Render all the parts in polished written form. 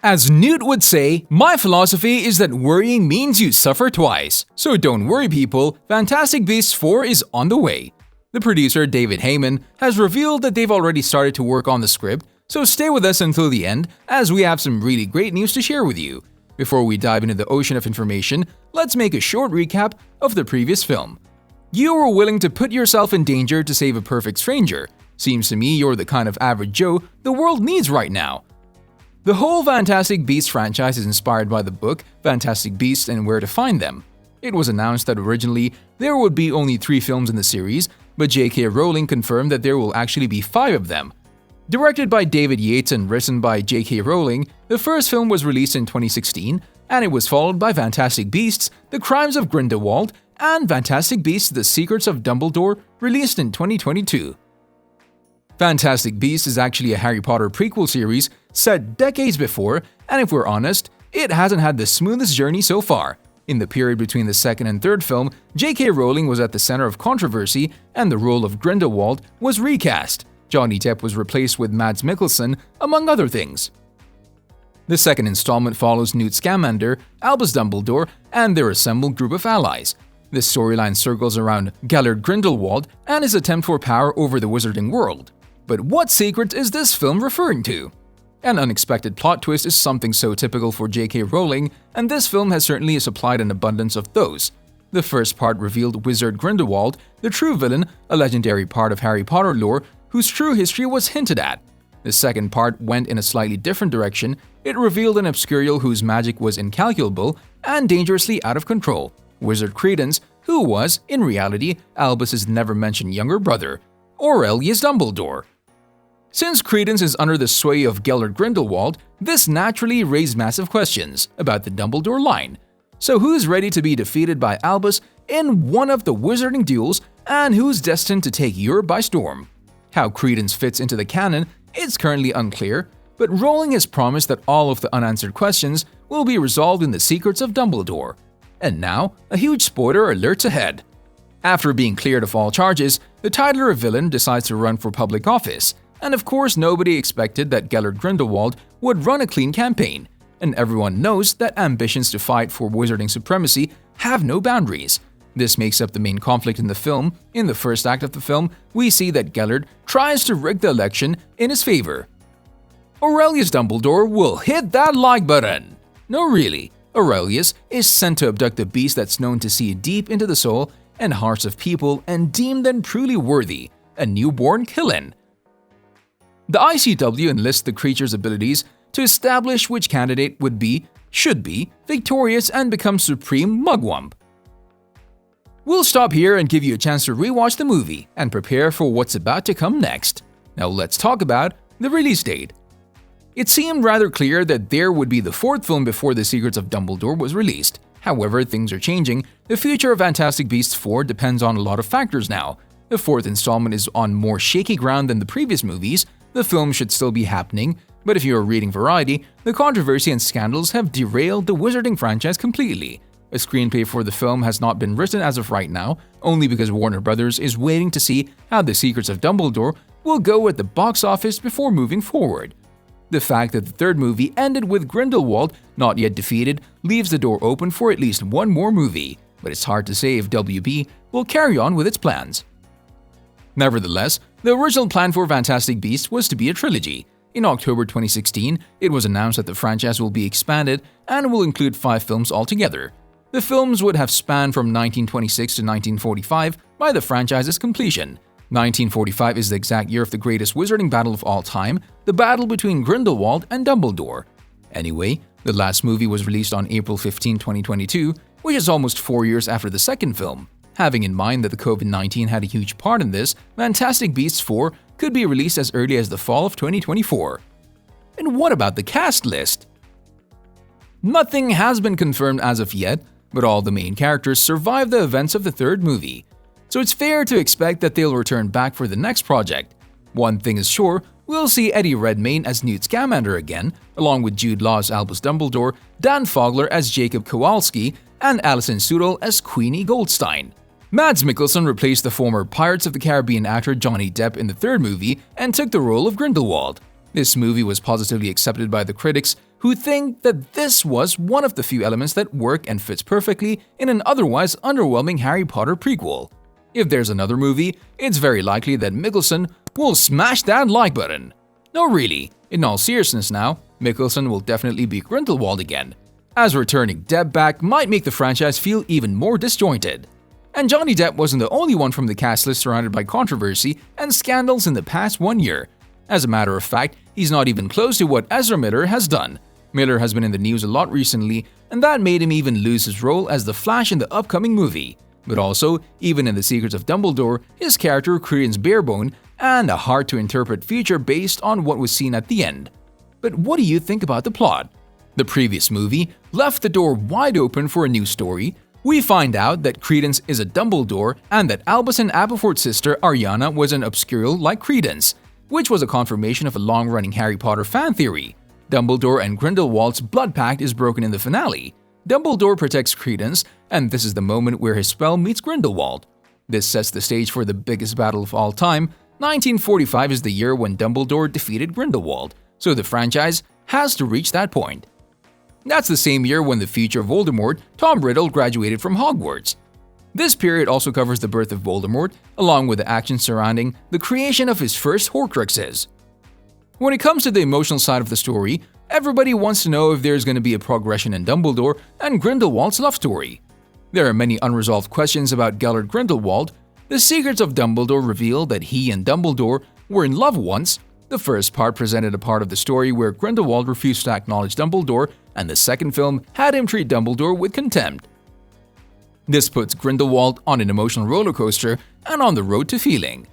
As Newt would say, my philosophy is that worrying means you suffer twice. So don't worry people, Fantastic Beasts 4 is on the way. The producer, David Yates, has revealed that they've already started to work on the script, so stay with us until the end as we have some really great news to share with you. Before we dive into the ocean of information, let's make a short recap of the previous film. You were willing to put yourself in danger to save a perfect stranger. Seems to me you're the kind of average Joe the world needs right now. The whole Fantastic Beasts franchise is inspired by the book Fantastic Beasts and Where to Find Them. It was announced that originally there would be only 3 films in the series, but J.K. Rowling confirmed that there will actually be 5 of them. Directed by David Yates and written by J.K. Rowling, the first film was released in 2016, and it was followed by Fantastic Beasts: The Crimes of Grindelwald and Fantastic Beasts: The Secrets of Dumbledore, released in 2022. Fantastic Beasts is actually a Harry Potter prequel series set decades before, and if we're honest, it hasn't had the smoothest journey so far. In the period between the second and third film, J.K. Rowling was at the center of controversy and the role of Grindelwald was recast. Johnny Depp was replaced with Mads Mikkelsen, among other things. The second installment follows Newt Scamander, Albus Dumbledore, and their assembled group of allies. This storyline circles around Gellert Grindelwald and his attempt for power over the wizarding world. But what secret is this film referring to? An unexpected plot twist is something so typical for J.K. Rowling, and this film has certainly supplied an abundance of those. The first part revealed Wizard Grindelwald, the true villain, a legendary part of Harry Potter lore whose true history was hinted at. The second part went in a slightly different direction. It revealed an Obscurial whose magic was incalculable and dangerously out of control, Wizard Credence, who was, in reality, Albus's never-mentioned younger brother, Aurelius Dumbledore. Since Credence is under the sway of Gellert Grindelwald, this naturally raised massive questions about the Dumbledore line. So who's ready to be defeated by Albus in one of the wizarding duels, and who's destined to take Europe by storm? How Credence fits into the canon is currently unclear, but Rowling has promised that all of the unanswered questions will be resolved in the Secrets of Dumbledore. And now, a huge spoiler alerts ahead. After being cleared of all charges, the titular villain decides to run for public office. And of course, nobody expected that Gellert Grindelwald would run a clean campaign, and everyone knows that ambitions to fight for wizarding supremacy have no boundaries. This makes up the main conflict in the film. In the first act of the film, we see that Gellert tries to rig the election in his favor. Aurelius Dumbledore will hit that like button! No really, Aurelius is sent to abduct a beast that's known to see deep into the soul and hearts of people and deem them truly worthy, a newborn Killin. The ICW enlists the creature's abilities to establish which candidate should be, victorious and become supreme mugwump. We'll stop here and give you a chance to rewatch the movie and prepare for what's about to come next. Now let's talk about the release date. It seemed rather clear that there would be the 4th film before The Secrets of Dumbledore was released. However, things are changing. The future of Fantastic Beasts 4 depends on a lot of factors now. The 4th installment is on more shaky ground than the previous movies. The film should still be happening, but if you are reading Variety, the controversy and scandals have derailed the wizarding franchise completely. A screenplay for the film has not been written as of right now, only because Warner Brothers is waiting to see how The Secrets of Dumbledore will go at the box office before moving forward. The fact that the 3rd movie ended with Grindelwald not yet defeated leaves the door open for at least one more movie, but it's hard to say if WB will carry on with its plans. Nevertheless, the original plan for Fantastic Beasts was to be a trilogy. In October 2016, it was announced that the franchise will be expanded and will include 5 films altogether. The films would have spanned from 1926 to 1945 by the franchise's completion. 1945 is the exact year of the greatest wizarding battle of all time, the battle between Grindelwald and Dumbledore. Anyway, the last movie was released on April 15, 2022, which is almost 4 years after the second film. Having in mind that the COVID-19 had a huge part in this, Fantastic Beasts 4 could be released as early as the fall of 2024. And what about the cast list? Nothing has been confirmed as of yet, but all the main characters survived the events of the 3rd movie. So it's fair to expect that they'll return back for the next project. One thing is sure, we'll see Eddie Redmayne as Newt Scamander again, along with Jude Law as Albus Dumbledore, Dan Fogler as Jacob Kowalski, and Alison Sudol as Queenie Goldstein. Mads Mikkelsen replaced the former Pirates of the Caribbean actor Johnny Depp in the 3rd movie and took the role of Grindelwald. This movie was positively accepted by the critics, who think that this was one of the few elements that work and fits perfectly in an otherwise underwhelming Harry Potter prequel. If there's another movie, it's very likely that Mickelson will smash that like button. No, really, in all seriousness now, Mickelson will definitely be Grindelwald again, as returning Depp back might make the franchise feel even more disjointed. And Johnny Depp wasn't the only one from the cast list surrounded by controversy and scandals in the past 1 year. As a matter of fact, he's not even close to what Ezra Miller has done. Miller has been in the news a lot recently, and that made him even lose his role as the Flash in the upcoming movie. But also, even in The Secrets of Dumbledore, his character Credence Barebone and a hard-to-interpret future based on what was seen at the end. But what do you think about the plot? The previous movie left the door wide open for a new story. We find out that Credence is a Dumbledore and that Albus and Aberforth's sister Ariana was an obscurel like Credence, which was a confirmation of a long-running Harry Potter fan theory. Dumbledore and Grindelwald's blood pact is broken in the finale. Dumbledore protects Credence, and this is the moment where his spell meets Grindelwald. This sets the stage for the biggest battle of all time. 1945 is the year when Dumbledore defeated Grindelwald, so the franchise has to reach that point. That's the same year when the future Voldemort, Tom Riddle, graduated from Hogwarts. This period also covers the birth of Voldemort, along with the action surrounding the creation of his first Horcruxes. When it comes to the emotional side of the story, everybody wants to know if there's going to be a progression in Dumbledore and Grindelwald's love story. There are many unresolved questions about Gellert Grindelwald. The Secrets of Dumbledore reveal that he and Dumbledore were in love once. The first part presented a part of the story where Grindelwald refused to acknowledge Dumbledore, and the second film had him treat Dumbledore with contempt. This puts Grindelwald on an emotional roller coaster and on the road to feeling.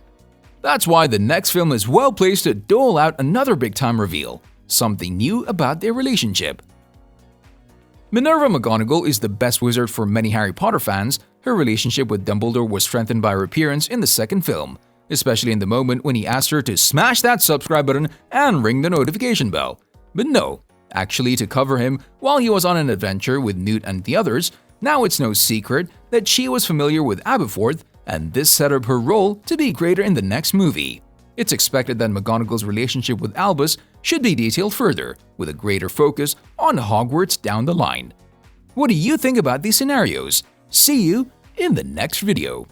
That's why the next film is well placed to dole out another big-time reveal, something new about their relationship. Minerva McGonagall is the best wizard for many Harry Potter fans. Her relationship with Dumbledore was strengthened by her appearance in the second film, especially in the moment when he asked her to smash that subscribe button and ring the notification bell. But no, actually to cover him while he was on an adventure with Newt and the others. Now it's no secret that she was familiar with Aberforth, and this set up her role to be greater in the next movie. It's expected that McGonagall's relationship with Albus should be detailed further, with a greater focus on Hogwarts down the line. What do you think about these scenarios? See you in the next video.